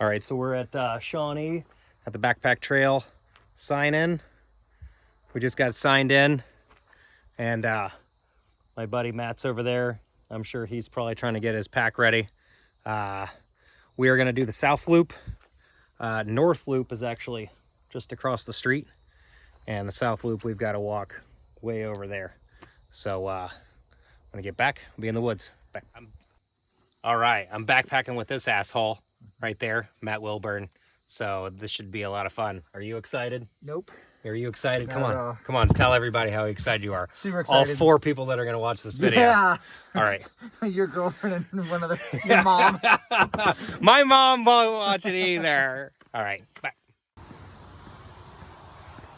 All right, so we're at Shawnee at the Backpack Trail sign-in. We just got signed in, and my buddy Matt's over there. I'm sure he's probably trying to get his pack ready. We are gonna do the South Loop. North Loop is actually just across the street, and the South Loop we've got to walk way over there. So when I get back, I'll be in the woods. All right, I'm backpacking with this asshole right there, Matt Wilburn. So this should be a lot of fun. Are you excited? Nope. Are you excited? Not Come at on, all. come on, tell everybody how excited you are. Super excited. All 4 people that are gonna watch this video. Yeah. All right. Your girlfriend and one of your mom. My mom won't watch it either. All right, bye.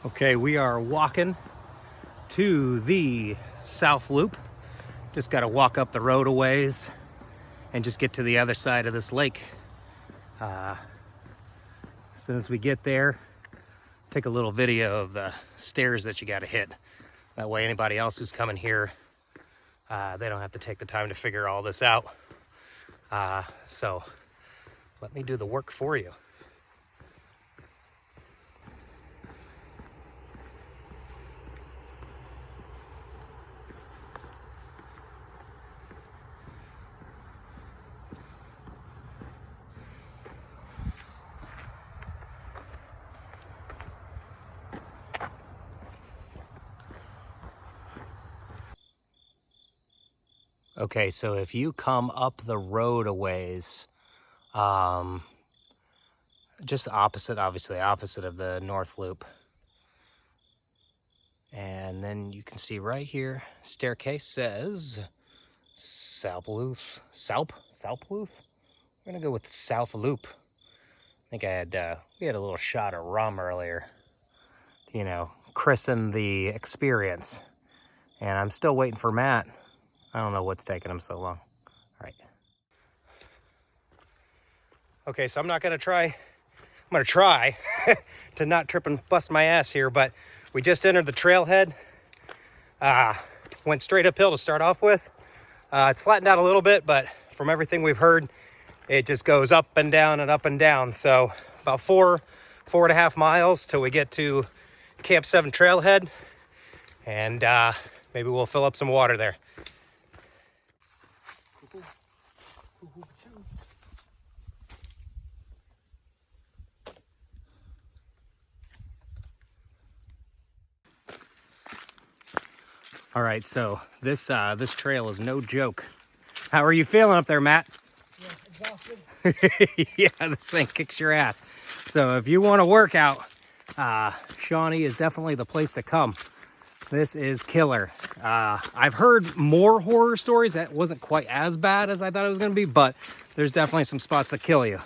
Okay, we are walking to the South Loop. Just got to walk up the road a ways and just get to the other side of this lake. As soon as we get there, take a little video of the stairs that you got to hit. That way anybody else who's coming here, they don't have to take the time to figure all this out. So let me do the work for you. Okay, so if you come up the road a ways, just opposite, obviously opposite of the North Loop. And then you can see right here, staircase says South Loop. South Loop? We're gonna go with South Loop. I think we had a little shot of rum earlier, you know, christen the experience. And I'm still waiting for Matt. I don't know what's taking him so long. All right. Okay, so I'm gonna try to not trip and bust my ass here, but we just entered the trailhead. Went straight uphill to start off with. It's flattened out a little bit, but from everything we've heard, it just goes up and down and up and down. So about 4.5 miles till we get to Camp 7 trailhead, and maybe we'll fill up some water there. All right, so this trail is no joke. How are you feeling up there, Matt? Yeah, exhausted. Yeah, this thing kicks your ass. So if you want to work out, Shawnee is definitely the place to come. This is killer. I've heard more horror stories that wasn't quite as bad as I thought it was going to be, but there's definitely some spots that kill you.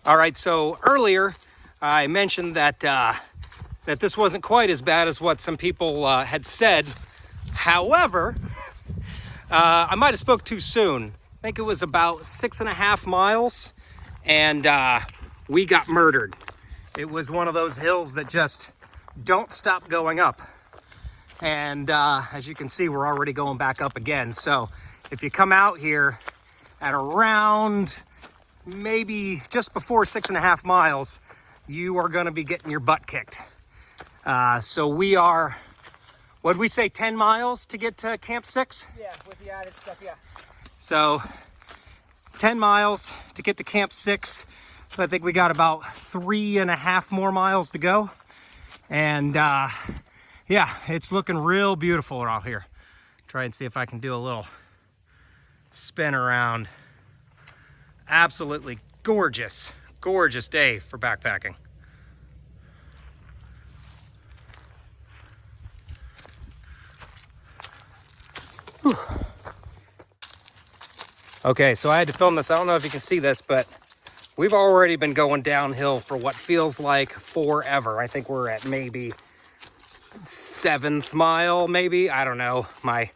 All right, so earlier I mentioned that that this wasn't quite as bad as what some people had said. However, I might have spoke too soon. I think it was about 6.5 miles, and we got murdered. It was one of those hills that just don't stop going up. And as you can see, we're already going back up again. So if you come out here at around maybe just before 6.5 miles, you are going to be getting your butt kicked. So we are, what'd we say, 10 miles to get to Camp 6? Yeah, with the added stuff, yeah. So 10 miles to get to Camp 6. So I think we got about 3.5 more miles to go. And yeah, it's looking real beautiful out here. Try and see if I can do a little spin around. Absolutely gorgeous, gorgeous day for backpacking. Whew. Okay, so I had to film this. I don't know if you can see this, but we've already been going downhill for what feels like forever. I think we're at maybe 7th mile, maybe. I don't know. My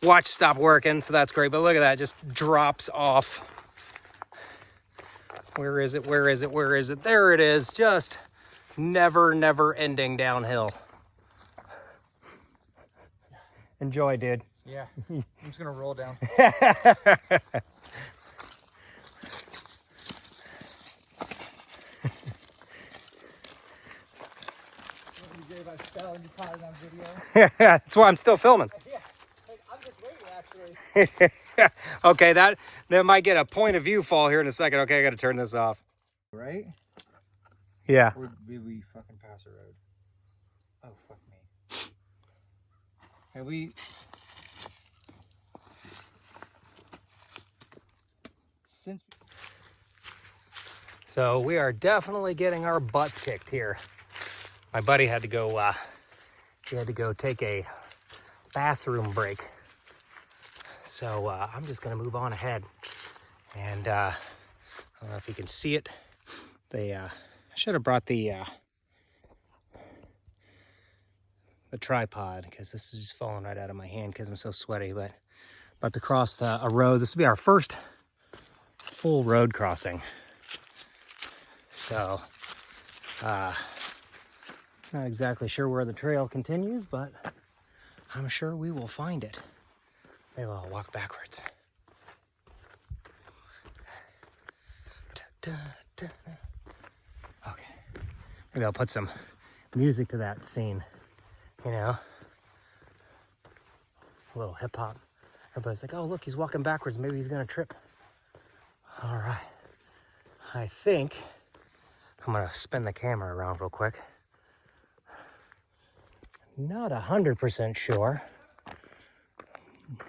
watch stopped working, so that's great. But look at that, just drops off. Where is it? Where is it? Where is it? There it is. Just never ending downhill. Enjoy, dude. Yeah. I'm just gonna roll down. That's why I'm still filming. Yeah, like, I'm just waiting actually. Okay, that might get a point of view fall here in a second. Okay, I gotta turn this off. Right? Yeah. Or did we fucking pass the road? Oh, fuck me. Have we... Since... So we are definitely getting our butts kicked here. My buddy had to go, he had to go take a bathroom break. So I'm just gonna move on ahead. And I don't know if you can see it. They, I should have brought the tripod, because this is just falling right out of my hand because I'm so sweaty. But about to cross a road. This will be our first full road crossing. So, not exactly sure where the trail continues, but I'm sure we will find it. Maybe I'll walk backwards. Okay. Maybe I'll put some music to that scene, you know? A little hip hop. Everybody's like, oh, look, he's walking backwards. Maybe he's gonna trip. All right. I think I'm gonna spin the camera around real quick. Not 100% sure.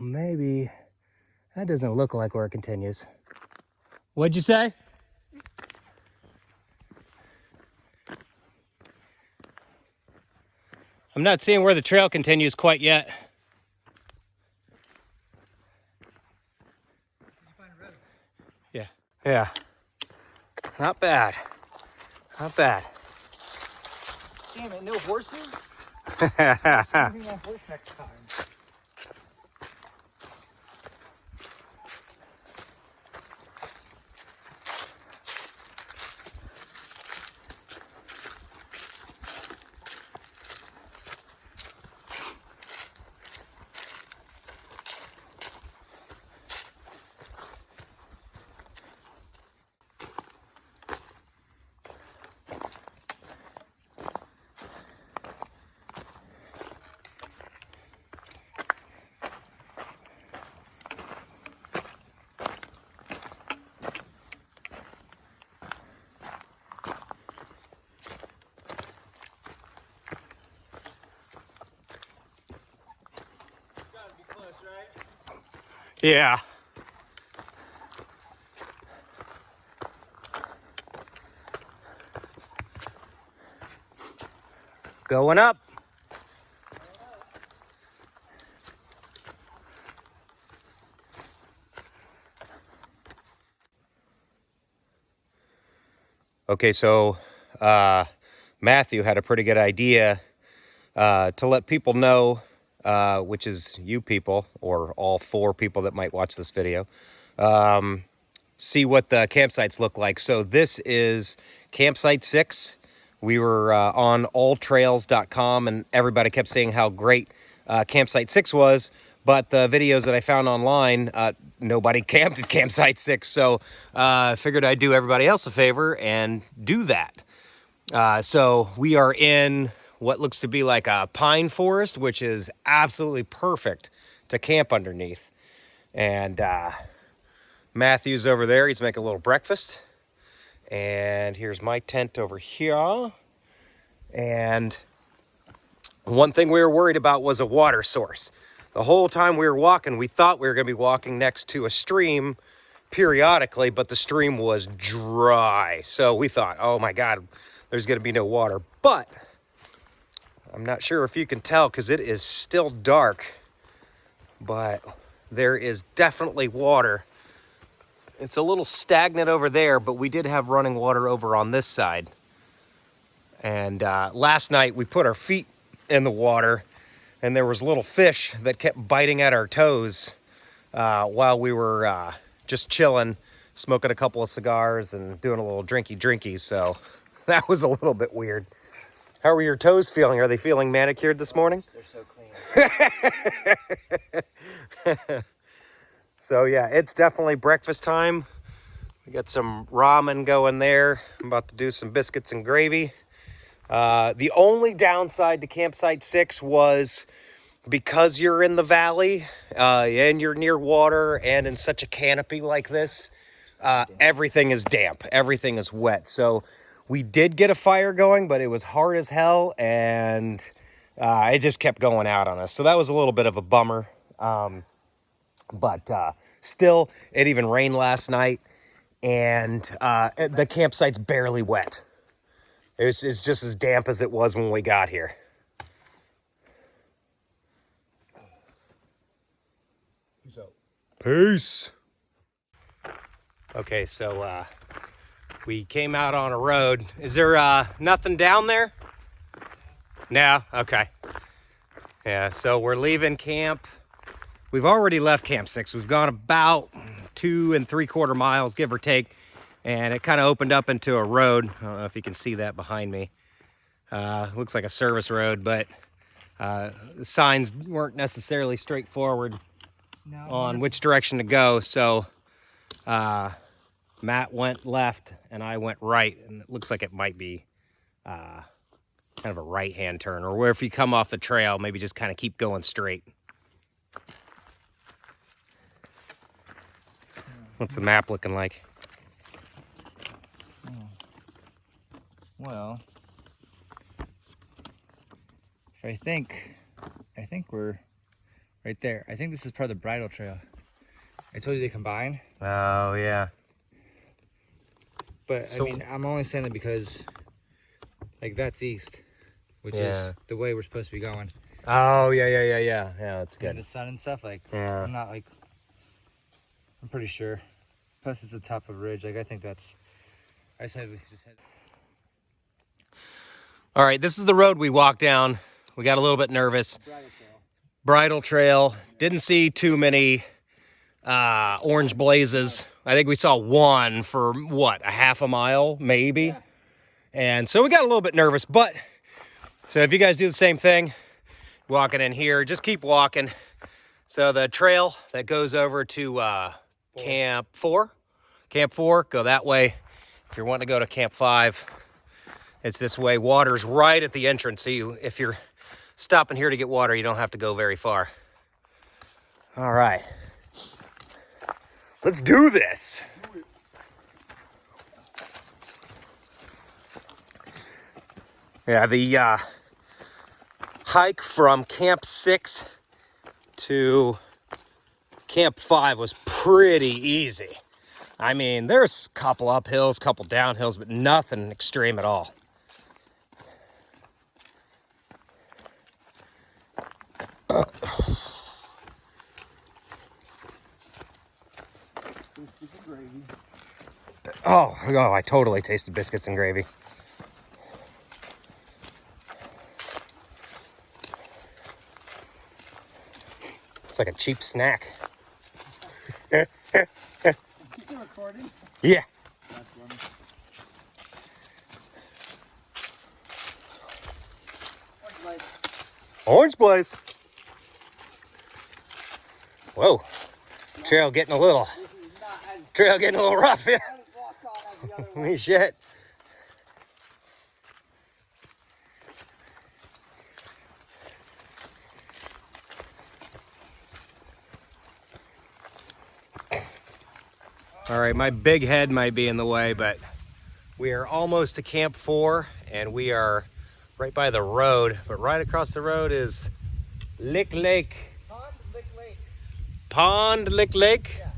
Maybe that doesn't look like where it continues. What'd you say? I'm not seeing where the trail continues quite yet. Yeah. Yeah. Not bad. Not bad. Damn it, no horses? I'm moving my horse next time. Yeah. Going up. Okay, so Matthew had a pretty good idea to let people know, which is you people, or all 4 people that might watch this video, see what the campsites look like. So this is campsite 6. We were on alltrails.com, and everybody kept saying how great campsite 6 was. But the videos that I found online, nobody camped at campsite 6. So I figured I'd do everybody else a favor and do that. So we are in what looks to be like a pine forest, which is absolutely perfect to camp underneath. And Matthew's over there. He's making a little breakfast. And here's my tent over here. And one thing we were worried about was a water source. The whole time we were walking, we thought we were going to be walking next to a stream periodically, but the stream was dry. So we thought, oh my God, there's going to be no water. But I'm not sure if you can tell because it is still dark, but there is definitely water It's a little stagnant over there, but we did have running water over on this side. And last night we put our feet in the water, and there was little fish that kept biting at our toes while we were just chilling, smoking a couple of cigars and doing a little drinky. So that was a little bit weird. How are your toes feeling? Are they feeling manicured this morning? They're so clean. So yeah, it's definitely breakfast time. We got some ramen going there. I'm about to do some biscuits and gravy. The only downside to campsite 6 was because you're in the valley and you're near water and in such a canopy like this, everything is damp, everything is wet. So we did get a fire going, but it was hard as hell, and it just kept going out on us. So that was a little bit of a bummer. But still, it even rained last night, and the campsite's barely wet. It's just as damp as it was when we got here. Peace. Okay, so we came out on a road. Is there nothing down there? No? Okay. Yeah, so we're leaving camp. We've already left Camp 6. We've gone about 2 3/4 miles, give or take. And it kind of opened up into a road. I don't know if you can see that behind me. Looks like a service road, but the signs weren't necessarily straightforward on which direction to go. So Matt went left and I went right, and it looks like it might be kind of a right-hand turn, or where if you come off the trail, maybe just kind of keep going straight. What's the map looking like? Well, I think we're right there. I think this is part of the bridle trail. I told you they combine. Oh, yeah. But So, I mean, I'm only saying that because, like, that's east, which Yeah. is the way we're supposed to be going. Oh, yeah. Yeah, that's And good. the sun and stuff, like, Yeah. I'm pretty sure. Plus, it's the top of a ridge. Like, I think that's, I said we just had. All right, this is the road we walked down. We got a little bit nervous. Bridle trail. Didn't see too many orange blazes. I think we saw one for, what, a half a mile, maybe? Yeah. And so we got a little bit nervous, but, so if you guys do the same thing, walking in here, just keep walking. So the trail that goes over to Camp 4, go that way. If you're wanting to go to Camp 5, it's this way. Water's right at the entrance. So if you're stopping here to get water, you don't have to go very far. All right. Let's do this. Yeah, the hike from Camp 6 to Camp 5 was pretty easy. I mean, there's a couple uphills, couple downhills, but nothing extreme at all. Oh, I totally tasted biscuits and gravy. It's like a cheap snack. You still recording? Yeah. That's funny. Orange Blaze. Whoa. Trail getting a little rough, yeah. Holy shit. All right, my big head might be in the way, but we are almost to Camp 4, and we are right by the road, but right across the road is Lick Lake. Pond Lick Lake? Yeah.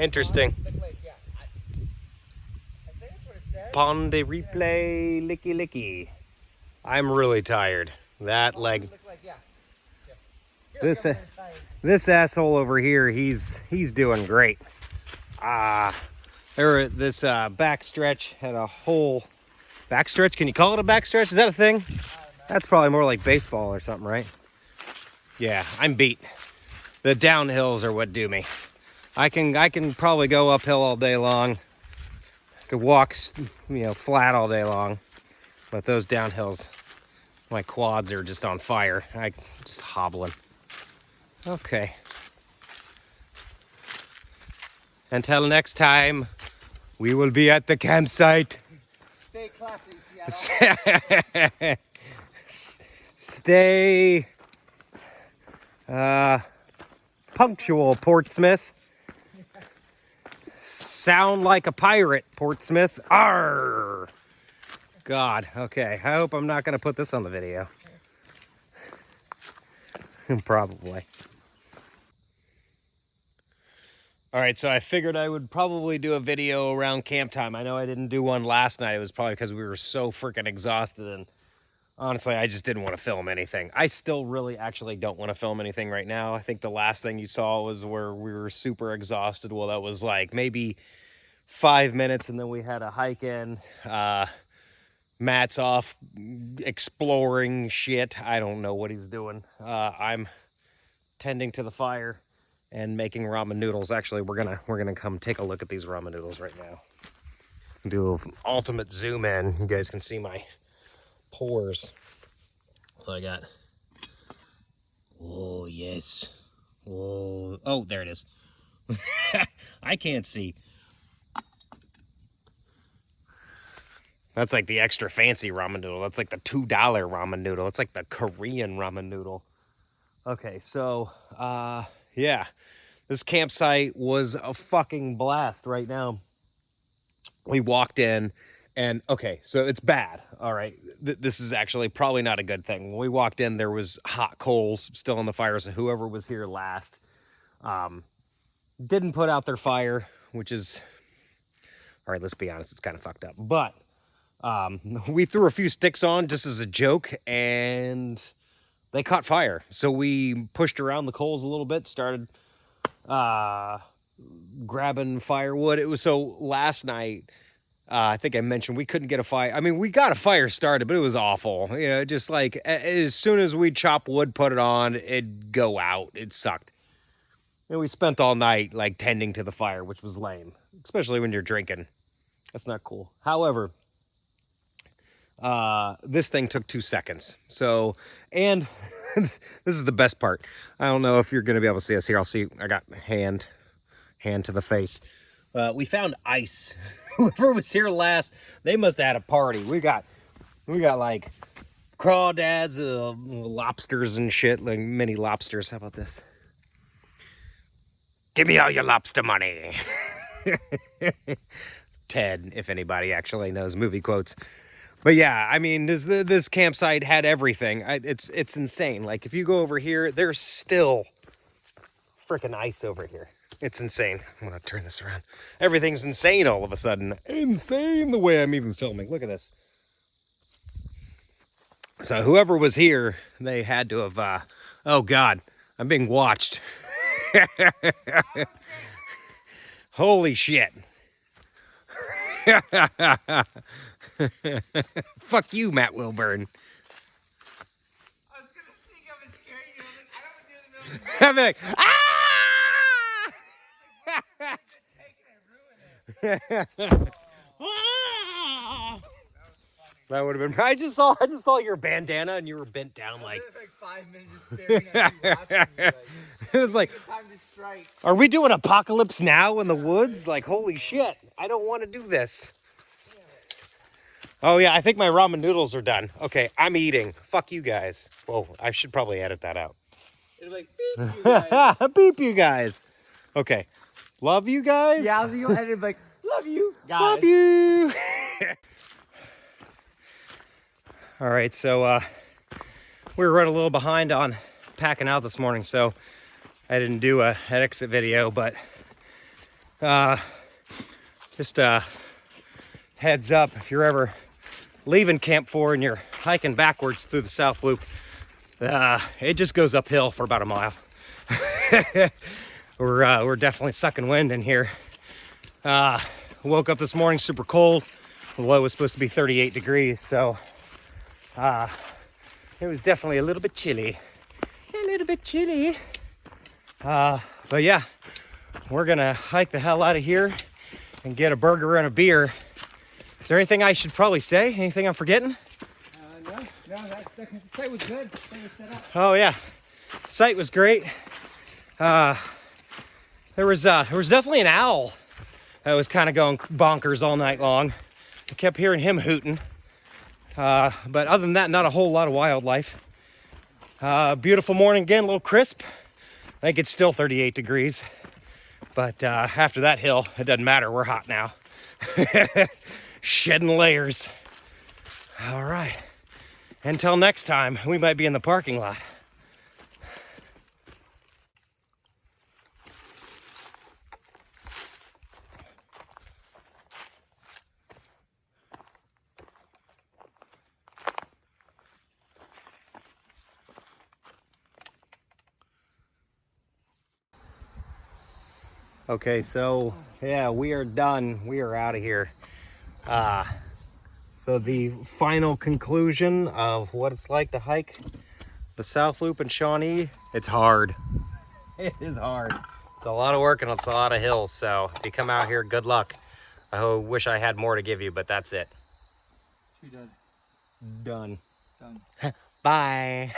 Interesting. Lick Lake, yeah. I think that's what it says. Pond de replay, licky licky. I'm really tired. That leg. Lick Lake, yeah. This asshole over here, he's doing great. This backstretch had a whole backstretch. Can you call it a backstretch? Is that a thing? That's probably more like baseball or something, right? Yeah, I'm beat. The downhills are what do me. I can probably go uphill all day long. I could walk, flat all day long. But those downhills, my quads are just on fire. I just hobbling. Okay. Until next time, we will be at the campsite. Stay classy, Seattle. Stay punctual, Portsmouth. Sound like a pirate, Portsmouth. Arr! God, okay. I hope I'm not going to put this on the video. Probably. All right, so I figured I would probably do a video around camp time. I know I didn't do one last night. It was probably because we were so freaking exhausted, and honestly, I just didn't want to film anything. I still really actually don't want to film anything right now. I think the last thing you saw was where we were super exhausted. Well, that was like maybe 5 minutes, and then we had a hike in. Matt's off exploring shit. I don't know what he's doing. I'm tending to the fire and making ramen noodles. Actually, we're gonna come take a look at these ramen noodles right now. Do an ultimate zoom in. You guys can see my pores. So I got. Oh yes. Oh, there it is. I can't see. That's like the extra fancy ramen noodle. That's like the $2 ramen noodle. It's like the Korean ramen noodle. Okay, so, yeah. This campsite was a fucking blast right now. We walked in, and, okay, so it's bad, all right? This is actually probably not a good thing. When we walked in, there was hot coals still on the fire, so whoever was here last didn't put out their fire, which is, all right, let's be honest, it's kind of fucked up. But we threw a few sticks on just as a joke, and they caught fire. So we pushed around the coals a little bit, started grabbing firewood. It was so last night, I think I mentioned we couldn't get a fire. I mean, we got a fire started, but it was awful. You know, just like as soon as we chop wood, put it on, it'd go out. It sucked. And we spent all night like tending to the fire, which was lame, especially when you're drinking. That's not cool. However, this thing took 2 seconds. So, and this is the best part. I don't know if you're going to be able to see us here. I'll see. I got hand to the face. We found ice. Whoever was here last, they must have had a party. We got like crawdads, lobsters and shit, like mini lobsters. How about this? Give me all your lobster money. Ted, if anybody actually knows movie quotes. But yeah, I mean, this campsite had everything. It's insane. Like, if you go over here, there's still freaking ice over here. It's insane. I'm going to turn this around. Everything's insane all of a sudden. Insane the way I'm even filming. Look at this. So whoever was here, they had to have, oh God, I'm being watched. Holy shit. Fuck you, Matt Wilburn. I was gonna sneak up and scare you. I don't want to do the middle. I'm like, ah! That would have been. I just saw your bandana and you were bent down like. Like 5 minutes just staring at you, watching you. Like, it was like, time to strike. Are we doing apocalypse now in the woods? Like, holy shit! I don't want to do this. Oh yeah, I think my ramen noodles are done. Okay, I'm eating. Fuck you guys. Whoa, I should probably edit that out. It'll be like, beep you guys. Beep you guys. Okay, love you guys. Yeah, I was gonna edit like, love you guys. Love you. All right, so we were running a little behind on packing out this morning, so I didn't do an exit video, but just heads up, if you're ever leaving Camp 4 and you're hiking backwards through the South Loop, it just goes uphill for about a mile. We're definitely sucking wind in here. Woke up this morning super cold. The low was supposed to be 38 degrees, so it was definitely a little bit chilly. A little bit chilly. But yeah, we're gonna hike the hell out of here and get a burger and a beer. Is there anything I should probably say? Anything I'm forgetting? No, the site was good. The site was set up. Oh yeah, site was great. There was definitely an owl that was kind of going bonkers all night long. I kept hearing him hooting. But other than that, not a whole lot of wildlife. Beautiful morning again, a little crisp. I think it's still 38 degrees. But after that hill, it doesn't matter. We're hot now. Shedding layers. All right. Until next time, we might be in the parking lot. Okay, so yeah, we are done. We are out of here. So the final conclusion of what it's like to hike the South Loop in Shawnee, it's hard. It is hard. It's a lot of work and it's a lot of hills. So if you come out here, good luck. I wish I had more to give you, but that's it. Done. Done. Done. Bye.